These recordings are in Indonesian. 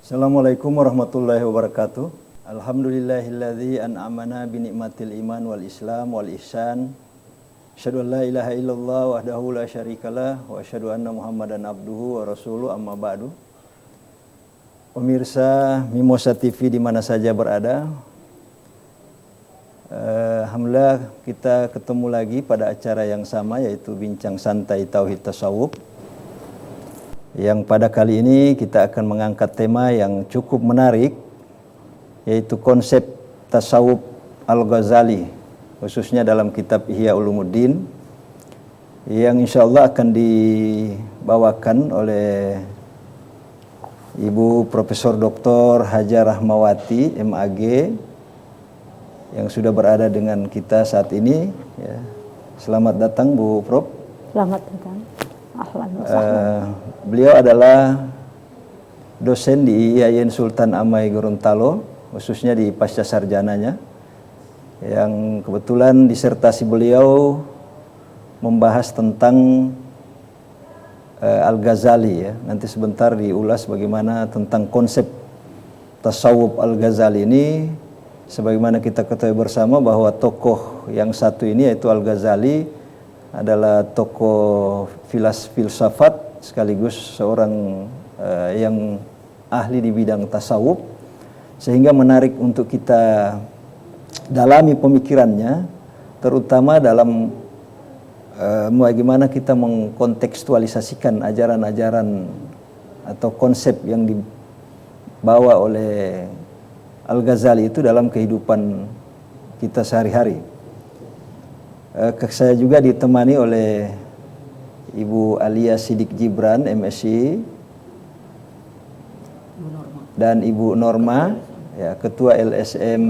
Assalamualaikum warahmatullahi wabarakatuh. Alhamdulillahilladzi an'amana bi ni'matil iman wal islam wal ihsan. Asyhadu an la ilaha illallah wahdahu la syarikalah wa asyhadu anna Muhammadan abduhu wa rasuluh, amma ba'du. Pemirsa Mimosa TV di mana saja berada, alhamdulillah kita ketemu lagi pada acara yang sama, yaitu Bincang Santai Tauhid Tasawuf. Yang pada kali ini kita akan mengangkat tema yang cukup menarik, yaitu konsep tasawuf Al-Ghazali, khususnya dalam kitab Ihya Ulumuddin, yang insya Allah akan dibawakan oleh Ibu Profesor Dr. Hajar Rahmawati, MAG, yang sudah berada dengan kita saat ini. Ya. Selamat datang Bu Prof. Selamat datang. Beliau adalah dosen di IAIN Sultan Amai Gorontalo, khususnya di pasca sarjananya, yang kebetulan disertasi beliau membahas tentang Al-Ghazali. Ya. Nanti sebentar diulas bagaimana tentang konsep tasawuf Al-Ghazali ini. Sebagaimana kita ketahui bersama bahwa tokoh yang satu ini, yaitu Al-Ghazali, adalah tokoh filsafat sekaligus seorang yang ahli di bidang tasawuf, sehingga menarik untuk kita dalami pemikirannya, terutama dalam bagaimana kita mengkontekstualisasikan ajaran-ajaran atau konsep yang dibawa oleh Al-Ghazali itu dalam kehidupan kita sehari-hari. Saya juga ditemani oleh Ibu Alia Sidik Gibran, MSc, dan Ibu Norma, ya, Ketua LSM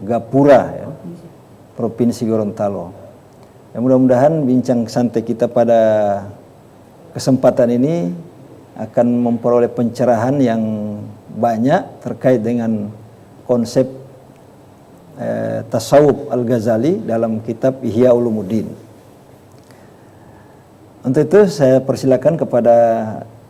Gapura, ya, Provinsi Gorontalo. Ya, mudah-mudahan bincang santai kita pada kesempatan ini akan memperoleh pencerahan yang banyak terkait dengan konsep tasawuf Al-Ghazali dalam kitab Ihya Ulumuddin. Untuk itu saya persilakan kepada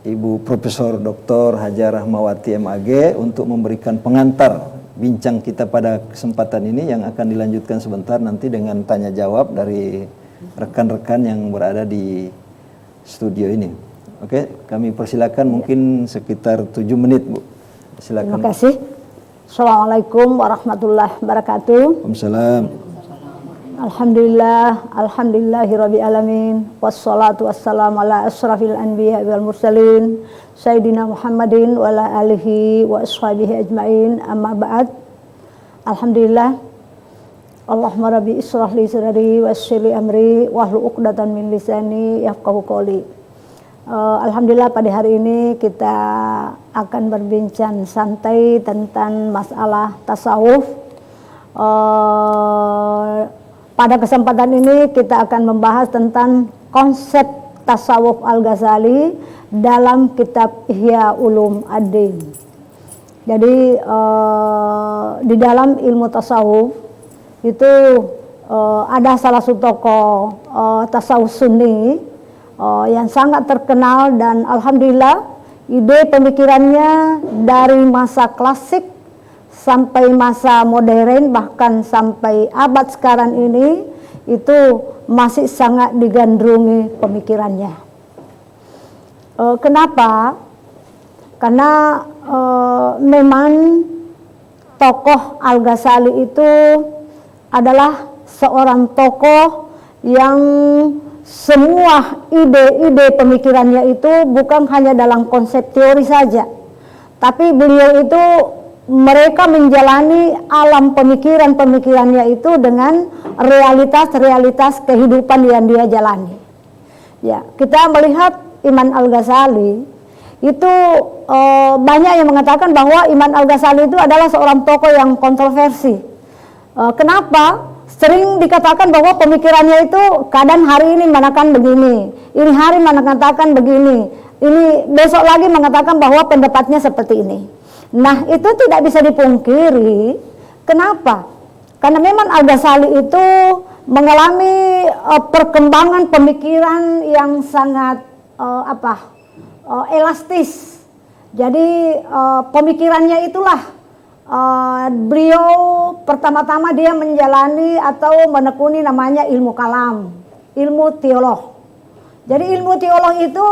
Ibu Profesor Dr. Hajar Rahmawati, MAG, untuk memberikan pengantar bincang kita pada kesempatan ini, yang akan dilanjutkan sebentar nanti dengan tanya jawab dari rekan-rekan yang berada di studio ini. Oke, kami persilakan mungkin sekitar 7 menit, Bu. Silakan. Terima kasih. Assalamualaikum warahmatullahi wabarakatuh. Waalaikumsalam. Alhamdulillahirabbil alamin, wassalatu wassalamu ala asrafil anbiya wal mursalin sayyidina Muhammadin wa ala alihi wa ashabihi ajmain, amma ba'd. Alhamdulillah, Allahumma rabbi israh li sadri wa yassir li amri wahlul 'uqdatam min lisani yafqahu qawli. Alhamdulillah, pada hari ini kita akan berbincang santai tentang masalah tasawuf. Pada kesempatan ini kita akan membahas tentang konsep tasawuf Al-Ghazali dalam kitab Ihya Ulumuddin. Jadi di dalam ilmu tasawuf itu ada salah satu tokoh tasawuf Sunni yang sangat terkenal, dan alhamdulillah ide pemikirannya dari masa klasik sampai masa modern, bahkan sampai abad sekarang ini, itu masih sangat digandrungi pemikirannya. Kenapa? Karena memang tokoh Al-Ghazali itu adalah seorang tokoh yang semua ide-ide pemikirannya itu bukan hanya dalam konsep teori saja, tapi beliau itu mereka menjalani alam pemikirannya itu dengan realitas-realitas kehidupan yang dia jalani. Ya, kita melihat Imam Al-Ghazali itu banyak yang mengatakan bahwa Imam Al-Ghazali itu adalah seorang tokoh yang kontroversi. Kenapa? Sering dikatakan bahwa pemikirannya itu kadang hari ini mengatakan begini, ini hari mengatakan begini, ini besok lagi mengatakan bahwa pendapatnya seperti ini. Nah, itu tidak bisa dipungkiri. Kenapa? Karena memang Al-Ghazali itu mengalami perkembangan pemikiran yang sangat elastis, Jadi pemikirannya itulah beliau pertama-tama dia menjalani atau menekuni namanya ilmu kalam, ilmu teolog. Jadi ilmu teolog itu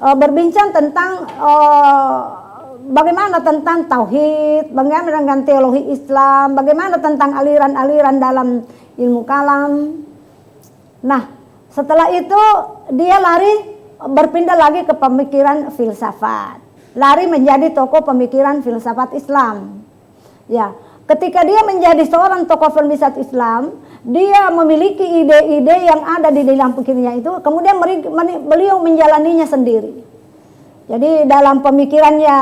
berbincang tentang bagaimana tentang tauhid, bagaimana dengan teologi Islam, bagaimana tentang aliran-aliran dalam ilmu kalam. Nah, setelah itu dia berpindah lagi ke pemikiran filsafat. Lari menjadi tokoh pemikiran filsafat Islam. Ya, ketika dia menjadi seorang tokoh filsafat Islam, dia memiliki ide-ide yang ada di dalam pikirnya itu, kemudian beliau menjalaninya sendiri. Jadi dalam pemikirannya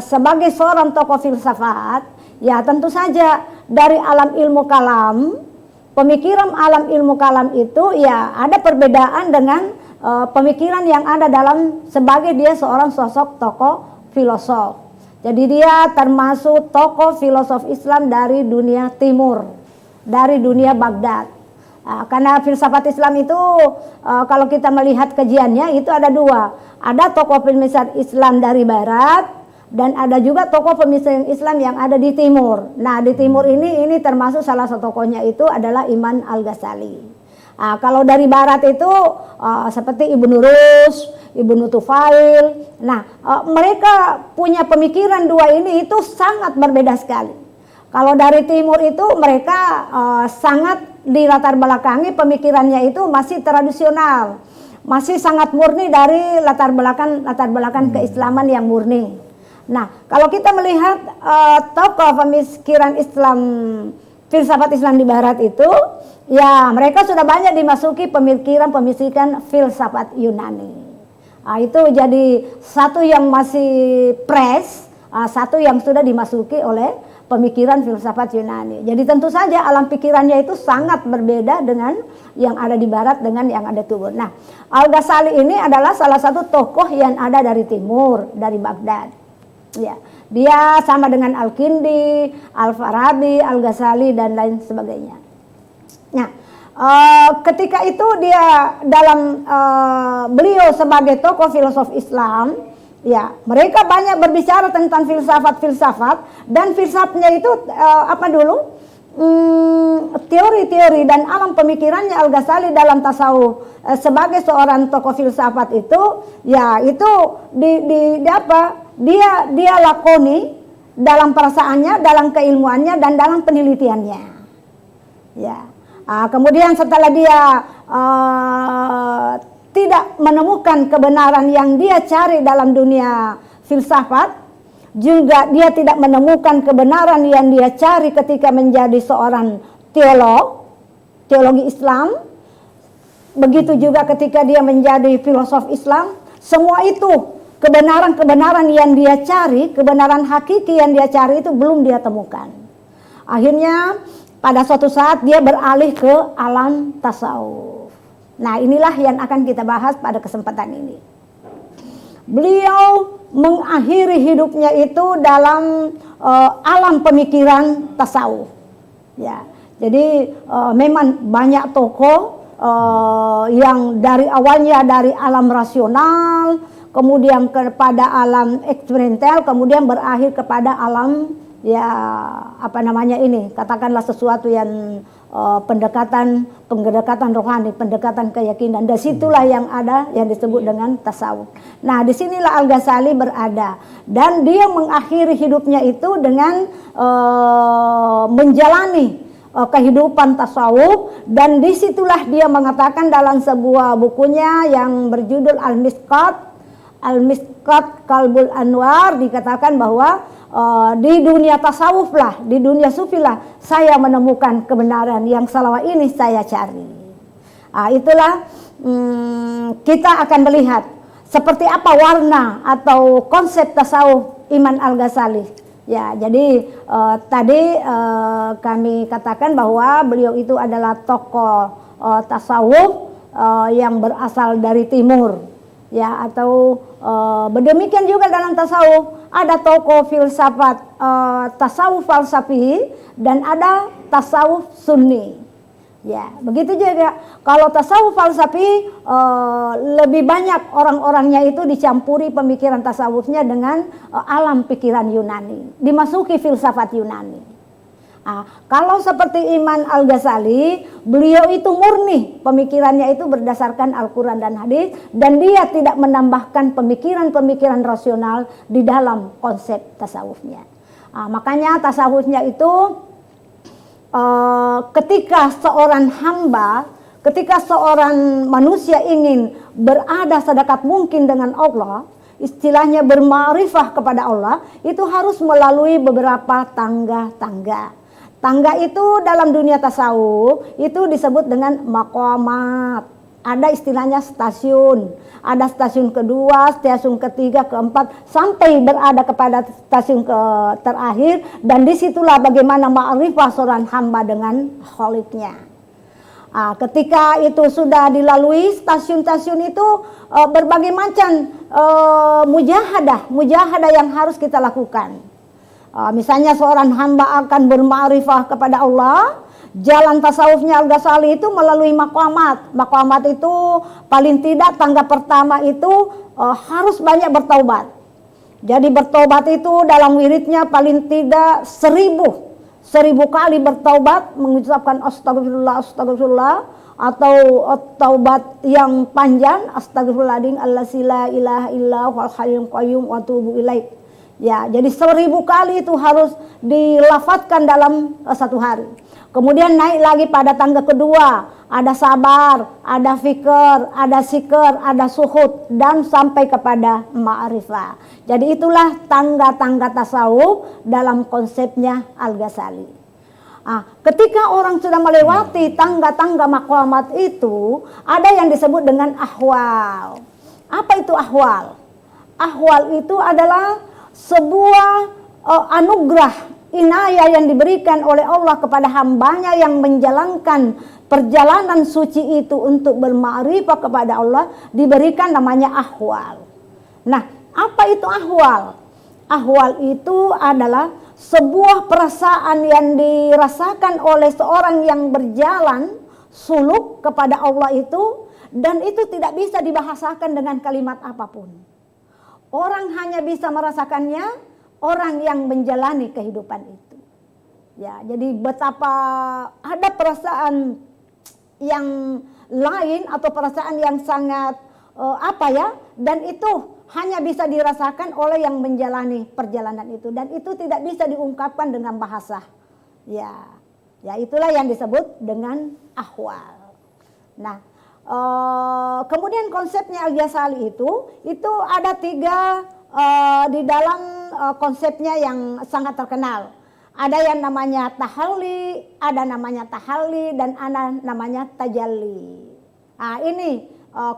sebagai seorang tokoh filsafat, ya tentu saja dari alam ilmu kalam, pemikiran alam ilmu kalam itu ya ada perbedaan dengan pemikiran yang ada dalam sebagai dia seorang sosok tokoh filosof. Jadi dia termasuk tokoh filosof Islam dari dunia timur, dari dunia Baghdad. Karena filsafat Islam itu kalau kita melihat kajiannya itu ada dua. Ada tokoh filsafat Islam dari barat dan ada juga tokoh filsafat Islam yang ada di timur. Nah, di timur ini termasuk salah satu tokohnya itu adalah Imam Al-Ghazali. Kalau dari barat itu seperti Ibnu Rus, Ibnu Tufail. Nah, mereka punya pemikiran dua ini itu sangat berbeda sekali. Kalau dari timur itu mereka sangat di latar belakangi pemikirannya itu masih tradisional, masih sangat murni dari latar belakang keislaman yang murni. Nah, kalau kita melihat tokoh pemikiran Islam, filsafat Islam di barat itu, ya mereka sudah banyak dimasuki pemikiran filsafat Yunani. Itu jadi satu yang masih fresh, satu yang sudah dimasuki oleh pemikiran filsafat Yunani. Jadi tentu saja alam pikirannya itu sangat berbeda dengan yang ada di barat dengan yang ada timur. Nah, Al-Ghazali ini adalah salah satu tokoh yang ada dari timur, dari Baghdad. Ya, dia sama dengan Al-Kindi, Al-Farabi, Al-Ghazali dan lain sebagainya. Nah, ketika itu dia dalam beliau sebagai tokoh filosof Islam, ya, mereka banyak berbicara tentang filsafat dan filsafatnya itu teori-teori dan alam pemikirannya Al-Ghazali dalam tasawuf sebagai seorang tokoh filsafat itu, ya itu dia lakoni dalam perasaannya, dalam keilmuannya dan dalam penelitiannya. Ya, kemudian setelah dia tidak menemukan kebenaran yang dia cari dalam dunia filsafat, juga dia tidak menemukan kebenaran yang dia cari ketika menjadi seorang teologi Islam. Begitu juga ketika dia menjadi filosof Islam, semua itu kebenaran-kebenaran yang dia cari, kebenaran hakiki yang dia cari itu belum dia temukan. Akhirnya pada suatu saat dia beralih ke alam tasawuf. Nah, inilah yang akan kita bahas pada kesempatan ini. Beliau mengakhiri hidupnya itu dalam alam pemikiran tasawuf. Ya, jadi memang banyak tokoh yang dari awalnya dari alam rasional, kemudian kepada alam eksperimental, kemudian berakhir kepada alam katakanlah sesuatu yang pendekatan rohani, pendekatan keyakinan. Dan situlah yang ada yang disebut dengan tasawuf. Nah, disinilah Al-Ghazali berada dan dia mengakhiri hidupnya itu dengan menjalani kehidupan tasawuf, dan disitulah dia mengatakan dalam sebuah bukunya yang berjudul Al-Miskat Qalbul Anwar, dikatakan bahwa di dunia tasawuf lah, di dunia sufi lah, saya menemukan kebenaran yang selama ini saya cari. Itulah kita akan melihat seperti apa warna atau konsep tasawuf Imam Al-Ghazali. Ya, jadi tadi kami katakan bahwa beliau itu adalah tokoh tasawuf yang berasal dari timur. Ya, atau berdemikian juga dalam tasawuf ada tokoh filsafat tasawuf falsafi dan ada tasawuf sunni. Ya, begitu juga kalau tasawuf falsafi lebih banyak orang-orangnya itu dicampuri pemikiran tasawufnya dengan alam pikiran Yunani, dimasuki filsafat Yunani. Kalau seperti Imam Al-Ghazali, beliau itu murni pemikirannya itu berdasarkan Al-Quran dan hadis, dan dia tidak menambahkan pemikiran-pemikiran rasional di dalam konsep tasawufnya. Makanya tasawufnya itu ketika seorang hamba, ketika seorang manusia ingin berada sedekat mungkin dengan Allah, istilahnya berma'rifah kepada Allah, itu harus melalui beberapa tangga-tangga. Tangga itu dalam dunia tasawuf itu disebut dengan maqamat. Ada istilahnya stasiun, ada stasiun kedua, stasiun ketiga, keempat, sampai berada kepada stasiun terakhir, dan disitulah bagaimana ma'rifah seorang hamba dengan Khaliknya. Ketika itu sudah dilalui stasiun-stasiun itu, berbagai macam mujahadah yang harus kita lakukan. Misalnya seorang hamba akan berma'rifah kepada Allah. Jalan tasawufnya Al-Ghazali itu melalui maqamat. Maqamat itu paling tidak tangga pertama itu harus banyak bertaubat. Jadi bertaubat itu dalam wiridnya paling tidak 1000 kali bertaubat, mengucapkan astagfirullah, astagfirullah, atau taubat yang panjang, astagfirullahaladzim allazi la ilaha illa huwal hayyul qayyum wa atubu ilaih. Ya, jadi 1000 kali itu harus dilafadzkan dalam satu hari. Kemudian naik lagi pada tangga kedua, ada sabar, ada fikr, ada zikr, ada suhud, dan sampai kepada ma'rifah. Jadi itulah tangga-tangga tasawuf dalam konsepnya Al-Ghazali. Ketika orang sudah melewati tangga-tangga maqamat itu, ada yang disebut dengan ahwal. Apa itu ahwal? Ahwal itu adalah sebuah anugerah inayah yang diberikan oleh Allah kepada hambanya yang menjalankan perjalanan suci itu untuk berma'rifah kepada Allah, diberikan namanya ahwal. Nah, apa itu ahwal? Ahwal itu adalah sebuah perasaan yang dirasakan oleh seorang yang berjalan suluk kepada Allah itu, dan itu tidak bisa dibahasakan dengan kalimat apapun. Orang hanya bisa merasakannya orang yang menjalani kehidupan itu. Ya, jadi betapa ada perasaan yang lain atau perasaan yang sangat dan itu hanya bisa dirasakan oleh yang menjalani perjalanan itu, dan itu tidak bisa diungkapkan dengan bahasa. Ya, itulah yang disebut dengan ahwal. Nah, kemudian konsepnya Al-Ghazali itu ada 3 di dalam konsepnya yang sangat terkenal. Ada yang namanya tahalli, ada namanya tahalli, dan ada namanya tajalli. Ini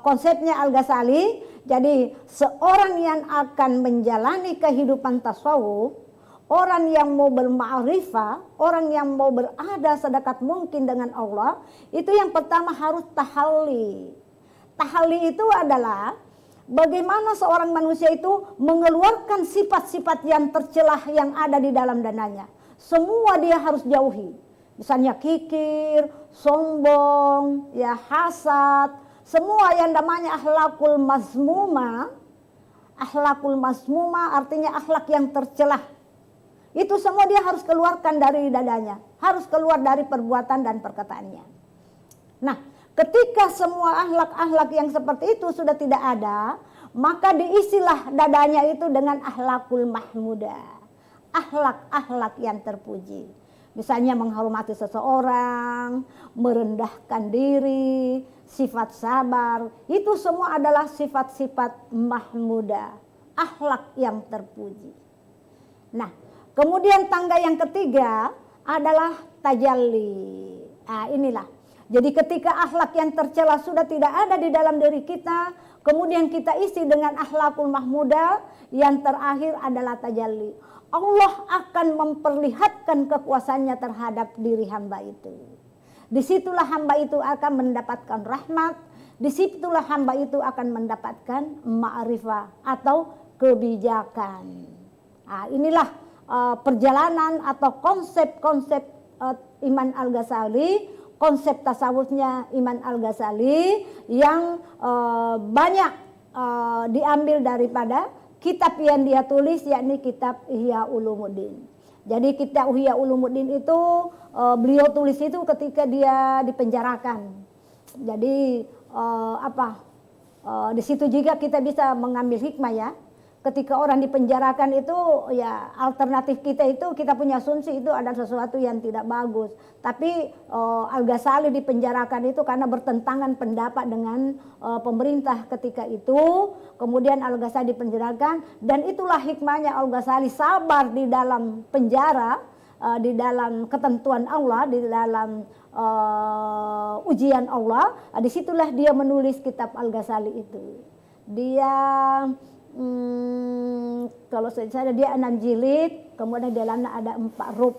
konsepnya Al-Ghazali. Jadi seorang yang akan menjalani kehidupan tasawuf, orang yang mau berma'rifah, orang yang mau berada sedekat mungkin dengan Allah, itu yang pertama harus tahalli. Tahalli itu adalah bagaimana seorang manusia itu mengeluarkan sifat-sifat yang tercelah yang ada di dalam dananya. Semua dia harus jauhi. Misalnya kikir, sombong, ya hasad, semua yang namanya akhlakul mazmumah. Akhlakul mazmumah artinya akhlak yang tercelah. Itu semua dia harus keluarkan dari dadanya, harus keluar dari perbuatan dan perkataannya. Nah, ketika semua akhlak-akhlak yang seperti itu sudah tidak ada, maka diisilah dadanya itu dengan akhlakul mahmudah. Akhlak-akhlak yang terpuji. Misalnya menghormati seseorang, merendahkan diri, sifat sabar. Itu semua adalah sifat-sifat mahmudah, akhlak yang terpuji. Nah, kemudian tangga yang ketiga adalah tajalli. Inilah. Jadi ketika akhlak yang tercela sudah tidak ada di dalam diri kita, kemudian kita isi dengan akhlakul mahmudah, yang terakhir adalah tajalli. Allah akan memperlihatkan kekuasaannya terhadap diri hamba itu. Disitulah hamba itu akan mendapatkan rahmat, disitulah hamba itu akan mendapatkan ma'rifah atau kebijakan. Inilah perjalanan atau konsep-konsep Imam Al-Ghazali konsep tasawufnya Imam Al-Ghazali yang banyak diambil daripada kitab yang dia tulis, yakni kitab Ihya Ulumuddin. Jadi kitab Ihya Ulumuddin itu beliau tulis itu ketika dia dipenjarakan. Jadi di situ juga kita bisa mengambil hikmah ya. Ketika orang dipenjarakan itu ya alternatif kita itu kita punya asumsi itu ada sesuatu yang tidak bagus. Tapi Al-Ghazali dipenjarakan itu karena bertentangan pendapat dengan pemerintah ketika itu. Kemudian Al-Ghazali dipenjarakan dan itulah hikmahnya Al-Ghazali sabar di dalam penjara, di dalam ketentuan Allah, di dalam ujian Allah. Disitulah dia menulis kitab Al-Ghazali itu. Dia kalau saya dia 6 jilid, kemudian di dalamnya ada 4 rub.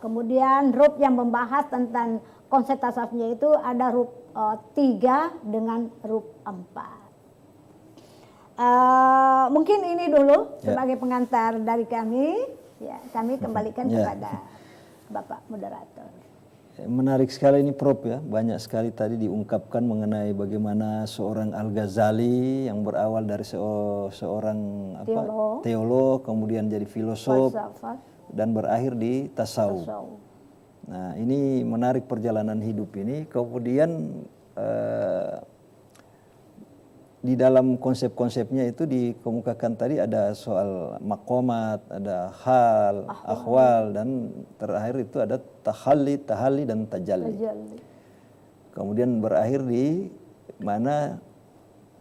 Kemudian rub yang membahas tentang konsep tasawufnya itu ada rub 3 dengan rub 4. Mungkin ini dulu sebagai pengantar dari kami. Ya, kami kembalikan kepada Bapak Moderator. Menarik sekali ini Prof ya, banyak sekali tadi diungkapkan mengenai bagaimana seorang Al-Ghazali yang berawal dari seorang teolog, kemudian jadi filosof dan berakhir di tasawuf. Nah, ini menarik perjalanan hidup ini. Kemudian di dalam konsep-konsepnya itu dikemukakan tadi ada soal maqamat, ada hal, ahwal, dan terakhir itu ada tahalli dan tajalli. Kemudian berakhir di mana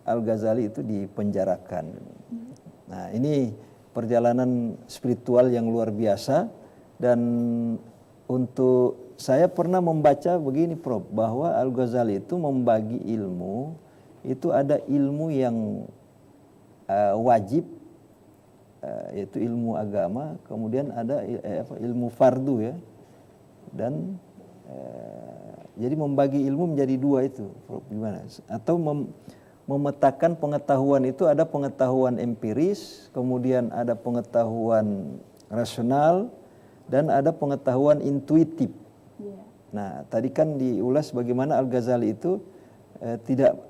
Al-Ghazali itu dipenjarakan. Nah, ini perjalanan spiritual yang luar biasa. Dan untuk saya pernah membaca begini Prof, bahwa Al-Ghazali itu membagi ilmu. Itu ada ilmu yang wajib, yaitu ilmu agama, kemudian ada ilmu fardu ya, dan jadi membagi ilmu menjadi 2 itu, gimana? Atau memetakan pengetahuan itu ada pengetahuan empiris, kemudian ada pengetahuan rasional, dan ada pengetahuan intuitif. Nah, tadi kan diulas bagaimana Al-Ghazali itu tidak